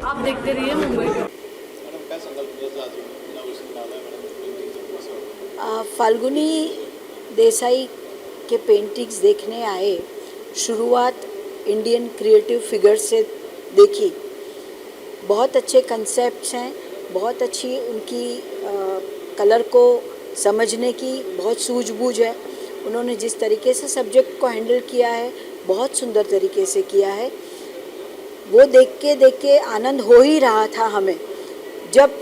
आप देखते रहिए मुंबई। फाल्गुनी देसाई के पेंटिंग्स देखने आए। शुरुआत इंडियन क्रिएटिव फिगर से देखी। बहुत अच्छे कंसेप्ट्स हैं, बहुत अच्छी उनकी कलर को समझने की बहुत सूझबूझ है। उन्होंने जिस तरीके से सब्जेक्ट को हैंडल किया है बहुत सुंदर तरीके से किया है। वो देख के आनंद हो ही रहा था हमें। जब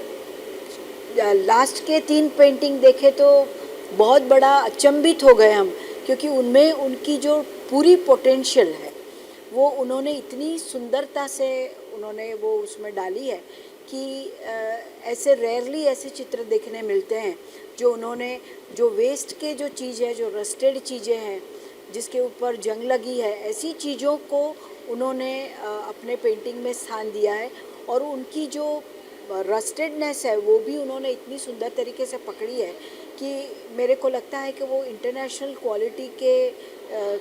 लास्ट के 3 पेंटिंग देखे तो बहुत बड़ा अचंभित हो गए हम, क्योंकि उनमें उनकी जो पूरी पोटेंशियल है वो उन्होंने इतनी सुंदरता से उन्होंने वो उसमें डाली है कि ऐसे रेयरली ऐसे चित्र देखने मिलते हैं जो उन्होंने जो वेस्ट के जो चीज़ है, जो रस्टेड चीज़ें हैं, जिसके ऊपर जंग लगी है, ऐसी चीज़ों को उन्होंने अपने पेंटिंग में स्थान दिया है। और उनकी जो रस्टेडनेस है वो भी उन्होंने इतनी सुंदर तरीके से पकड़ी है कि मेरे को लगता है कि वो इंटरनेशनल क्वालिटी के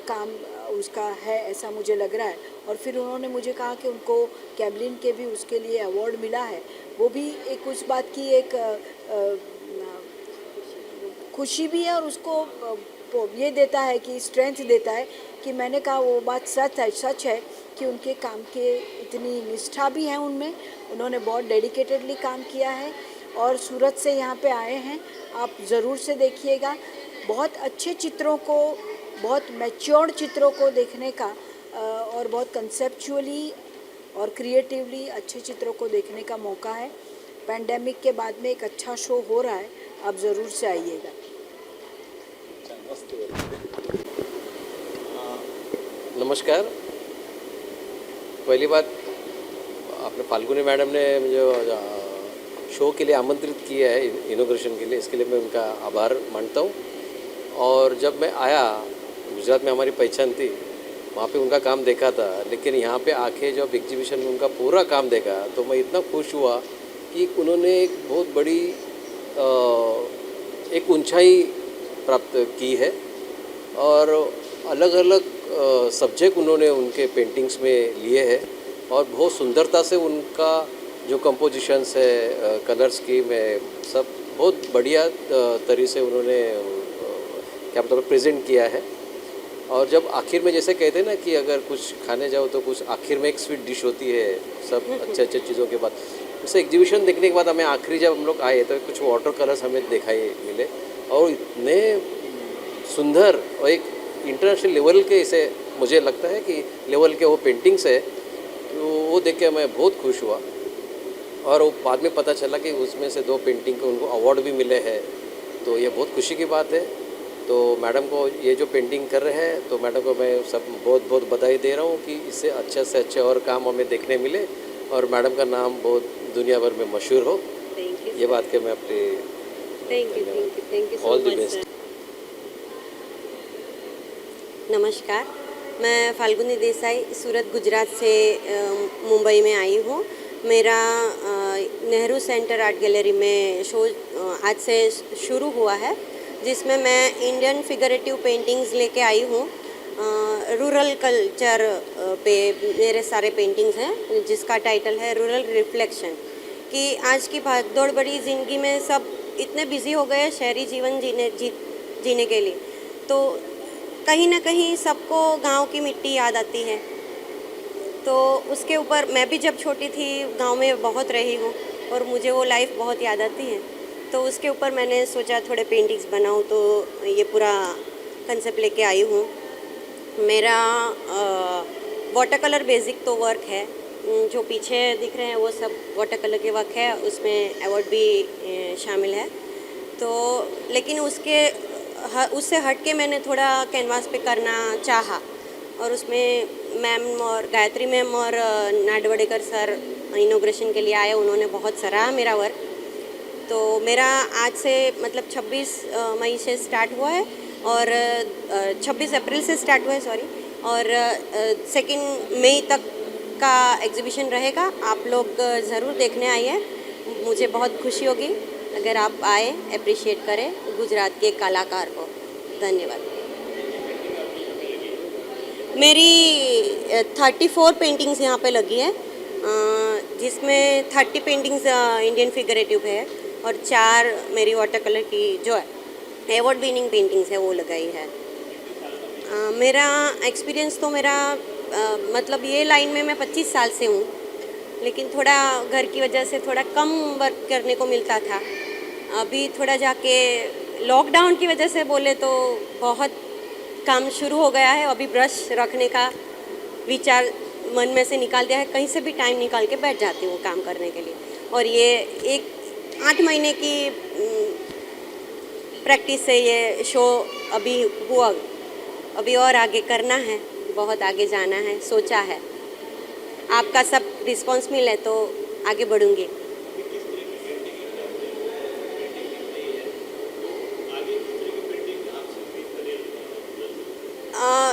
काम उसका है, ऐसा मुझे लग रहा है। और फिर उन्होंने मुझे कहा कि उनको कैमलिन के भी उसके लिए अवार्ड मिला है। वो भी एक उस बात की एक खुशी भी है और उसको ये देता है कि स्ट्रेंथ देता है कि मैंने कहा वो बात सच है कि उनके काम के इतनी निष्ठा भी है उनमें। उन्होंने बहुत डेडिकेटेडली काम किया है और सूरत से यहाँ पे आए हैं। आप ज़रूर से देखिएगा। बहुत अच्छे चित्रों को, बहुत मैच्योर्ड चित्रों को देखने का और बहुत कंसेप्चुअली और क्रिएटिवली अच्छे चित्रों को देखने का मौका है। पैंडेमिक के बाद में एक अच्छा शो हो रहा है, आप ज़रूर से आइएगा। नमस्कार। पहली बात, आपने फाल्गुनी मैडम ने मुझे शो के लिए आमंत्रित किया है इनॉग्रेशन के लिए, इसके लिए मैं उनका आभार मानता हूँ। और जब मैं आया, गुजरात में हमारी पहचान थी, वहाँ पे उनका काम देखा था, लेकिन यहाँ पे आके जब एग्जीबिशन में उनका पूरा काम देखा तो मैं इतना खुश हुआ कि उन्होंने एक बहुत बड़ी एक ऊंचाई प्राप्त की है। और अलग अलग सब्जेक्ट उन्होंने उनके पेंटिंग्स में लिए हैं और बहुत सुंदरता से उनका जो कंपोजिशंस है, कलर स्कीम है, सब बहुत बढ़िया तरीके से उन्होंने क्या मतलब प्रेजेंट किया है। और जब आखिर में जैसे कहते हैं ना कि अगर कुछ खाने जाओ तो कुछ आखिर में एक स्वीट डिश होती है, सब अच्छे चीज़ों के बाद। उसे एग्जीबिशन देखने के बाद हमें आखिरी जब हम लोग आए तो कुछ वाटर कलर्स हमें दिखाई मिले और इतने सुंदर और एक इंटरनेशनल लेवल के, इसे मुझे लगता है कि लेवल के वो पेंटिंग्स है, तो वो देख के मैं बहुत खुश हुआ। और वो बाद में पता चला कि उसमें से 2 पेंटिंग को उनको अवार्ड भी मिले हैं, तो ये बहुत खुशी की बात है। तो मैडम को ये जो पेंटिंग कर रहे हैं, तो मैडम को मैं सब बहुत बहुत बधाई दे रहा हूँ कि इससे अच्छे से अच्छे और काम हमें देखने मिले और मैडम का नाम बहुत दुनिया भर में मशहूर हो। ये बात के मैं अपनी thank you all the best. नमस्कार, मैं फाल्गुनी देसाई सूरत गुजरात से मुंबई में आई हूँ। मेरा नेहरू सेंटर आर्ट गैलरी में शो आज से शुरू हुआ है, जिसमें मैं इंडियन फिगरेटिव पेंटिंग्स लेके आई हूँ। रूरल कल्चर पे मेरे सारे पेंटिंग्स हैं, जिसका टाइटल है रूरल रिफ्लेक्शन। कि आज की भागदौड़ भरी ज़िंदगी में सब इतने बिजी हो गए शहरी जीवन जीने के लिए, तो कहीं ना कहीं सबको गांव की मिट्टी याद आती है। तो उसके ऊपर मैं भी जब छोटी थी गांव में बहुत रही हूँ और मुझे वो लाइफ बहुत याद आती है। तो उसके ऊपर मैंने सोचा थोड़े पेंटिंग्स बनाऊँ, तो ये पूरा कंसेप्ट लेके आई हूँ। मेरा वाटर कलर बेसिक तो वर्क है, जो पीछे दिख रहे हैं वो सब वाटर कलर के वर्क है, उसमें अवार्ड भी शामिल है। तो लेकिन उससे हट के मैंने थोड़ा कैनवास पे करना चाहा और उसमें मैम और गायत्री मैम और नाडवडेकर सर इनॉग्रेशन के लिए आए, उन्होंने बहुत सराहा मेरा वर्क। तो मेरा आज से मतलब 26 मई से स्टार्ट हुआ है और 26 अप्रैल से स्टार्ट हुआ है, सॉरी, और 2 मई तक का एग्जीबिशन रहेगा। आप लोग ज़रूर देखने आइए, मुझे बहुत खुशी होगी अगर आप आए, अप्रिशिएट करें गुजरात के कलाकार को। धन्यवाद। मेरी 34 पेंटिंग्स यहाँ पे लगी है। जिसमें 30 पेंटिंग्स इंडियन फिगरेटिव है और 4 मेरी वाटर कलर की जो है अवार्ड विनिंग पेंटिंग्स है वो लगाई है। मेरा एक्सपीरियंस तो मेरा मतलब ये लाइन में मैं 25 साल से हूँ, लेकिन थोड़ा घर की वजह से थोड़ा कम वर्क करने को मिलता था। अभी थोड़ा जाके लॉकडाउन की वजह से बोले तो बहुत काम शुरू हो गया है। अभी ब्रश रखने का विचार मन में से निकाल दिया है, कहीं से भी टाइम निकाल के बैठ जाती हूँ काम करने के लिए। और ये एक 8 महीने की प्रैक्टिस से ये शो अभी हुआ। अभी और आगे करना है, बहुत आगे जाना है, सोचा है। आपका सब रिस्पॉन्स मिले तो आगे बढ़ूँगी।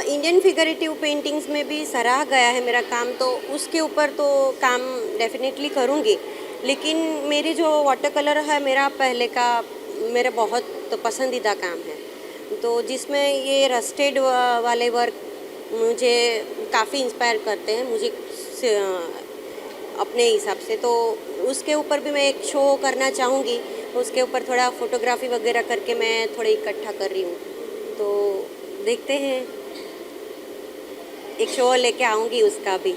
इंडियन फिगरेटिव पेंटिंग्स में भी सराहा गया है मेरा काम, तो उसके ऊपर तो काम डेफिनेटली करूँगी। लेकिन मेरी जो वाटर कलर है मेरा पहले का मेरा बहुत पसंदीदा काम है, तो जिसमें ये रस्टेड वाले वर्क मुझे काफ़ी इंस्पायर करते हैं मुझे अपने हिसाब से। तो उसके ऊपर भी मैं एक शो करना चाहूँगी। उसके ऊपर थोड़ा फोटोग्राफी वगैरह करके मैं थोड़ा इकट्ठा कर रही हूँ, तो देखते हैं, एक शो लेके आऊँगी उसका भी।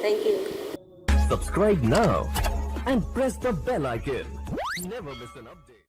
Thank you. Subscribe now and press the bell icon. Never miss an update.